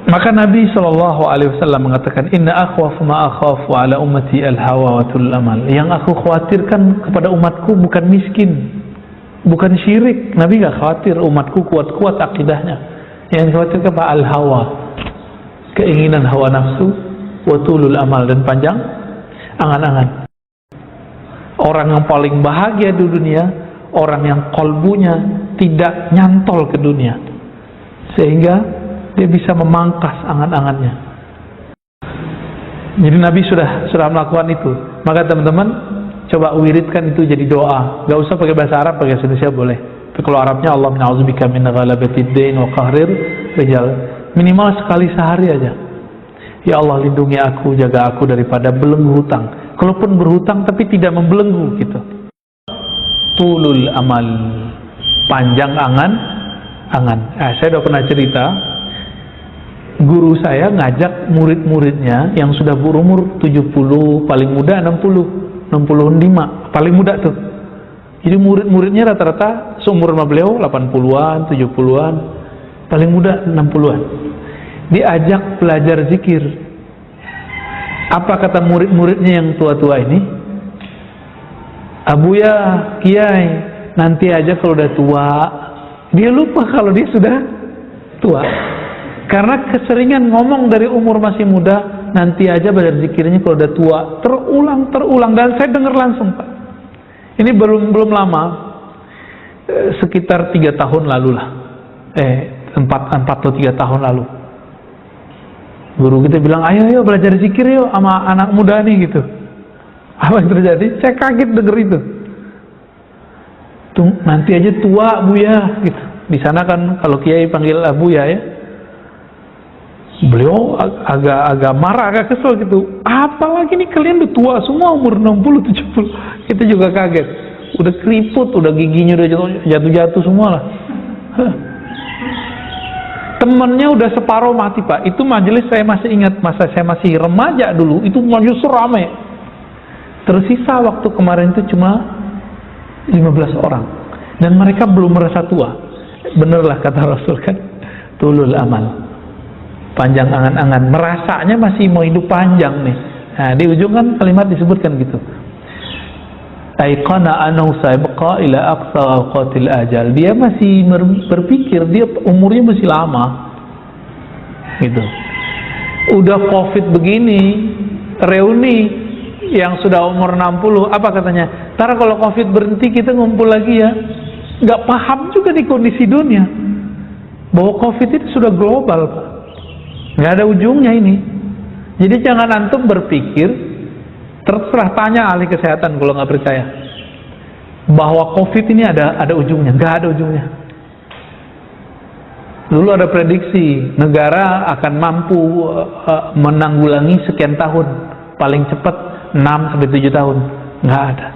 Maka Nabi SAW mengatakan, Inna akhwafu ma akhafu ala ummati al-hawa wa tul amal. Yang aku khawatirkan kepada umatku bukan miskin, bukan syirik. Nabi gak khawatir umatku kuat-kuat akidahnya. Yang dikhawatirkan apa? Al-hawa, keinginan hawa nafsu, wa tulul amal, dan panjang angan-angan. Orang yang paling bahagia di dunia, orang yang kolbunya tidak nyantol ke dunia, sehingga dia bisa memangkas angan-angannya. Jadi Nabi sudah melakukan itu. Maka teman-teman coba wiridkan itu jadi doa. Gak usah pakai bahasa Arab, pakai bahasa Indonesia boleh. Tapi kalau Arabnya, Allah mina'udzubika min ghalabatid dain wa qahrir rijal. Minimal sekali sehari aja. Ya Allah, lindungi aku, jaga aku daripada belenggu hutang. Kalaupun berhutang tapi tidak membelenggu gitu. Tulul amal, panjang angan. Saya udah pernah cerita, guru saya ngajak murid-muridnya yang sudah berumur 70, paling muda 65, paling muda tuh. Jadi murid-muridnya rata-rata seumur sama beliau 80-an, 70-an, paling muda 60-an. Diajak belajar zikir. Apa kata murid-muridnya yang tua-tua ini? Abuya, Kiai, nanti aja kalau udah tua. Dia lupa kalau dia sudah tua. Karena keseringan ngomong dari umur masih muda, nanti aja belajar zikirnya kalau udah tua. Terulang. Dan saya dengar langsung, Pak. Ini belum lama, sekitar 3 tahun lalu lah. 4 atau 3 tahun lalu. Guru kita bilang, ayo belajar zikir yuk sama anak muda nih gitu. Apa yang terjadi? Saya kaget denger itu. Nanti aja tua Buya gitu. Di sana kan kalau Kiai panggil Buya ya. Beliau agak marah, agak kesel gitu. Apalagi nih kalian udah tua semua, umur 60, 70. Kita juga kaget. Udah keriput, udah giginya udah jatuh-jatuh semua lah. Temennya udah separuh mati, Pak. Itu majelis saya masih ingat, masa saya masih remaja dulu, itu majelis ramai. Tersisa waktu kemarin itu cuma 15 orang. Dan mereka belum merasa tua. Benerlah kata Rasul kan, tulul amal, panjang angan-angan. Merasanya masih mau hidup panjang nih. Nah, di ujung kan kalimat disebutkan gitu. Aiqana anau saibqa ila aqsa awqatil ajal. Dia masih berpikir dia umurnya masih lama. Gitu. Udah Covid begini, reuni yang sudah umur 60, apa katanya? Ntar kalau Covid berhenti kita ngumpul lagi ya. Gak paham juga di kondisi dunia bahwa Covid itu sudah global, Pak. Gak ada ujungnya ini. Jadi jangan antum berpikir, terserah tanya ahli kesehatan kalau nggak percaya, bahwa Covid ini ada ujungnya. Nggak ada ujungnya. Dulu ada prediksi negara akan mampu menanggulangi sekian tahun, paling cepat 6-7 tahun. Nggak ada.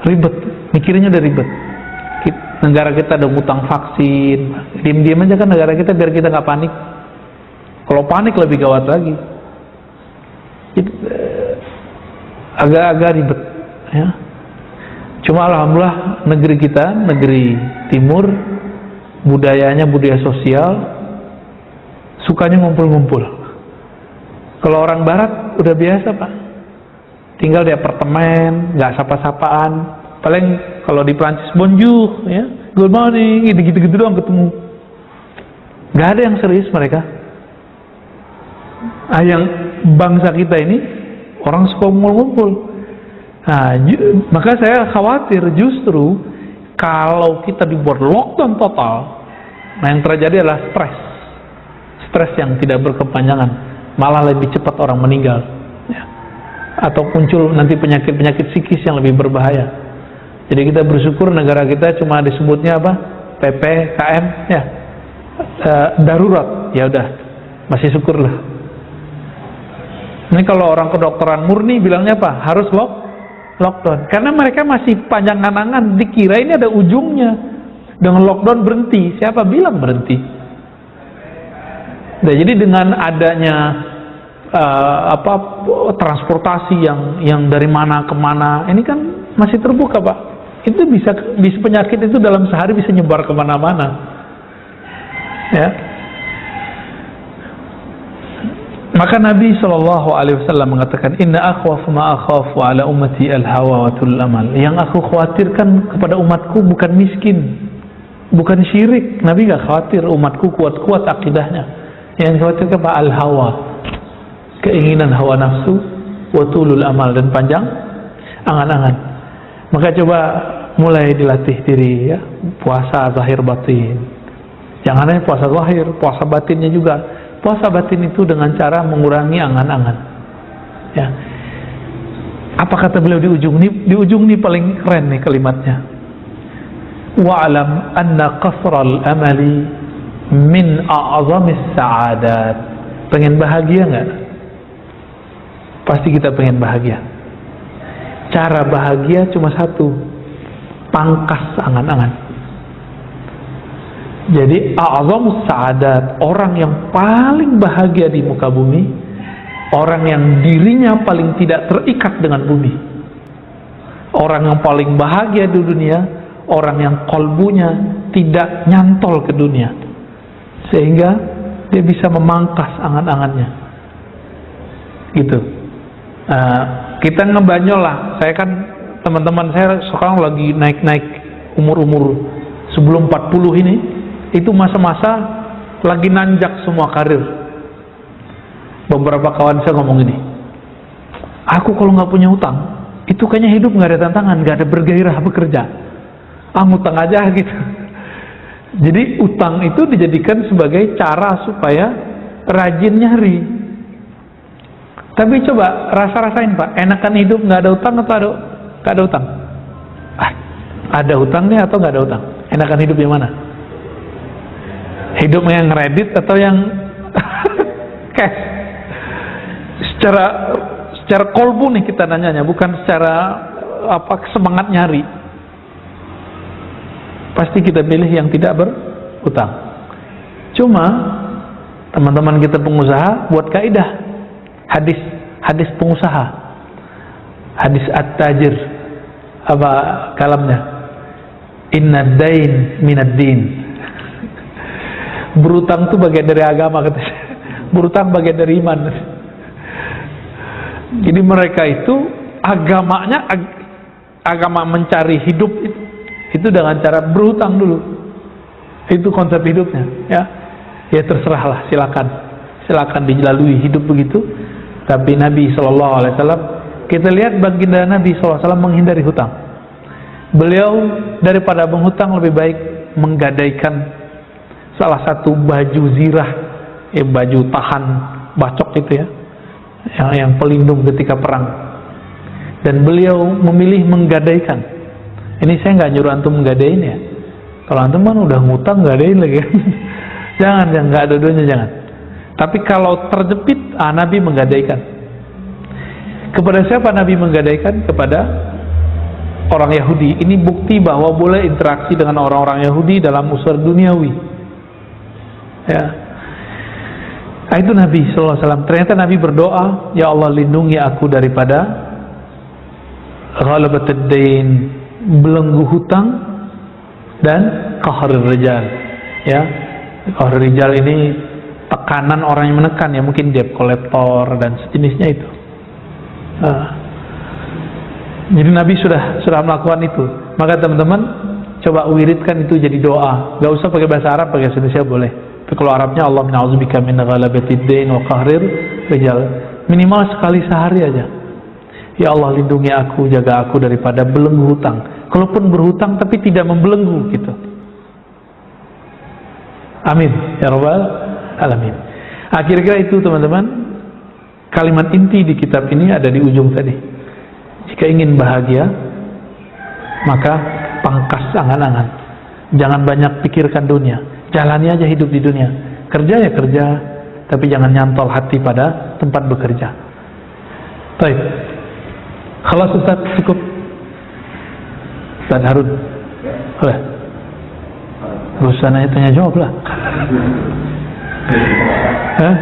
Ribet, mikirnya udah ribet. Negara kita ada ngutang vaksin, diam-diam aja kan negara kita biar kita nggak panik. Kalau panik lebih gawat lagi. Agak-agak ribet ya. Cuma alhamdulillah negeri kita, negeri timur, budayanya budaya sosial, sukanya ngumpul-ngumpul. Kalau orang barat udah biasa, Pak, tinggal di apartemen, nggak sapa-sapaan. Paling kalau di Prancis bonjour ya, good morning, gitu-gitu doang ketemu. Nggak ada yang serius mereka. Yang bangsa kita ini orang suka ngumpul-ngumpul. Nah, maka saya khawatir justru kalau kita dibuat lockdown total, nah yang terjadi adalah stres yang tidak berkepanjangan, malah lebih cepat orang meninggal ya. Atau muncul nanti penyakit-penyakit psikis yang lebih berbahaya. Jadi kita bersyukur negara kita cuma disebutnya apa? PPKM ya, darurat. Ya udah, masih syukurlah. Ini kalau orang kedokteran murni bilangnya apa? Harus lockdown. Karena mereka masih panjang angan-angan, dikira ini ada ujungnya. Dengan lockdown berhenti. Siapa bilang berhenti? Nah, jadi dengan adanya transportasi yang dari mana ke mana, ini kan masih terbuka, Pak. Itu bisa penyakit itu dalam sehari bisa nyebar kemana-mana. Ya. Maka Nabi SAW mengatakan, Inna akhwafu ma akhafu ala ummati al-hawa wa tul amal. Yang aku khawatirkan kepada umatku bukan miskin, bukan syirik. Nabi gak khawatir umatku kuat-kuat akidahnya. Yang khawatirkan apa? Al-hawa, keinginan hawa nafsu, wa tulul amal, dan panjang angan-angan. Maka coba mulai dilatih diri ya, puasa zahir batin. Jangan hanya puasa zahir, puasa batinnya juga. Puasa batin itu dengan cara mengurangi angan-angan. Ya. Apa kata beliau di ujung ini? Di ujung ini paling keren nih kalimatnya. Wa'alam anna qasral amali min a'zamis sa'adat. Pengen bahagia nggak? Pasti kita pengen bahagia. Cara bahagia cuma satu, pangkas angan-angan. Jadi a'zamus sa'adat, orang yang paling bahagia di muka bumi, orang yang dirinya paling tidak terikat dengan bumi, orang yang paling bahagia di dunia, orang yang kolbunya tidak nyantol ke dunia, sehingga dia bisa memangkas angan-angannya gitu. Kita ngebanyol lah. Saya kan, teman-teman saya sekarang lagi naik-naik umur-umur sebelum 40 ini. Itu masa-masa lagi nanjak semua karir. Beberapa kawan saya ngomong gini, aku kalau nggak punya utang, itu kayaknya hidup nggak ada tantangan, nggak ada bergairah bekerja. Ngutang aja gitu. Jadi utang itu dijadikan sebagai cara supaya rajin nyari. Tapi coba rasa-rasain Pak, enakan hidup nggak ada utang atau nggak ada utang? Ada utangnya atau nggak ada utang? Enakan hidup yang mana? Hidup yang kredit atau yang cash? Secara kolbu nih kita nanyanya, bukan secara semangat nyari. Pasti kita pilih yang tidak berutang. Cuma teman-teman kita pengusaha buat kaidah hadis pengusaha, hadis at-tajir, apa kalamnya, inna dain minad din. Berutang itu bagian dari agama katanya. Berutang bagian dari iman. Jadi mereka itu agamanya agama mencari hidup itu dengan cara berutang dulu. Itu konsep hidupnya, ya. Ya terserahlah, silakan dilalui hidup begitu. Tapi Nabi SAW, kita lihat baginda Nabi SAW menghindari hutang. Beliau daripada menghutang lebih baik menggadaikan salah satu baju zirah, baju tahan bacok itu ya, yang pelindung ketika perang. Dan beliau memilih menggadaikan. Ini saya nggak nyuruh antum menggadain ya. Kalau antum kan udah ngutang gadain lagi. Jangan, nggak dua-duanya jangan. Tapi kalau terjepit, Nabi menggadaikan. Kepada siapa Nabi menggadaikan? Kepada orang Yahudi. Ini bukti bahwa boleh interaksi dengan orang-orang Yahudi dalam usaha duniawi. Ya, nah, itu Nabi SAW. Ternyata Nabi berdoa, ya Allah lindungi aku daripada ghalabatid dain, belenggu hutang, dan qahrir rijal. Ya, qahrir rijal ini tekanan orang yang menekan, ya mungkin debt collector dan sejenisnya itu. Jadi Nabi sudah melakukan itu. Maka teman-teman coba wiridkan itu jadi doa. Gak usah pakai bahasa Arab, pakai Indonesia boleh. Tapi kalau Arabnya, Allah na'udzubika min ghalabatid dain wa qahrir rijal. Minimal sekali sehari aja. Ya Allah lindungi aku, jaga aku daripada belenggu hutang. Kalaupun berhutang tapi tidak membelenggu gitu. Amin ya rabbal alamin. Kira-kira itu teman-teman, kalimat inti di kitab ini ada di ujung tadi. Jika ingin bahagia, maka pangkas angan-angan. Jangan banyak pikirkan dunia. Jalani aja hidup di dunia. Kerja ya kerja, tapi jangan nyantol hati pada tempat bekerja. Baik. Khalas Ustaz, cukup. Ustaz Harun. Boleh. Gak usah nanya tanya jawab lah. Hah?